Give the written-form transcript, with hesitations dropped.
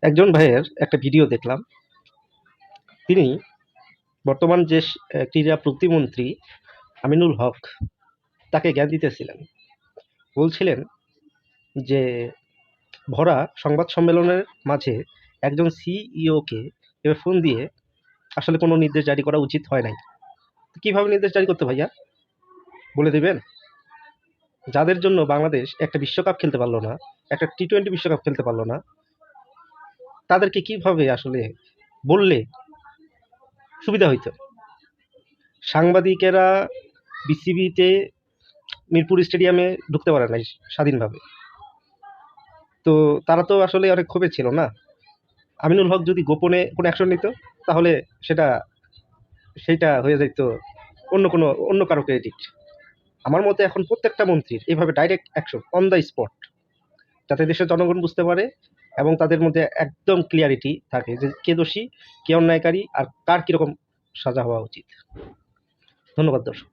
একজন ভাইয়ের একটা ভিডিও দেখলাম। তিনি বর্তমান যে ক্রীড়া প্রতিমন্ত্রী আমিনুল হক তাকে জ্ঞান দিতেছিলেন। বলছিলেন যে ভরা সংবাদ সম্মেলনের মাঝে একজন সিইওকে এভাবে ফোন দিয়ে আসলে কোনো নির্দেশ জারি করা উচিত হয় নাই। কিভাবে নির্দেশ জারি করতে ভাইয়া বলে দিবেন? যাদের জন্য বাংলাদেশ একটা বিশ্বকাপ খেলতে পারল না, একটা টি-20 বিশ্বকাপ খেলতে পারল না, তাদেরকে কিভাবে আসলে বললে সুবিধা হইতো? সাংবাদিকেরা বিসিবিতে মিরপুর স্টেডিয়ামে ঢুকতে পারে নাই স্বাধীনভাবে। তো তারা তো আসলে অনেক ক্ষোভে ছিল না? আমিনুল হক যদি গোপনে কোনো অ্যাকশন নিত, তাহলে সেটা সেইটা হয়ে যাইত অন্য কারো ক্রেডিট। আমার মতে এখন প্রত্যেকটা মন্ত্রীর এভাবে direct action on the spot, যাতে দেশের জনগণ বুঝতে পারে এবং তাদের মধ্যে একদম ক্লিয়ারিটি থাকে যে কে দোষী, কে অন্যায়কারী আর কার কিরকম সাজা হওয়া উচিত। ধন্যবাদ দর্শক।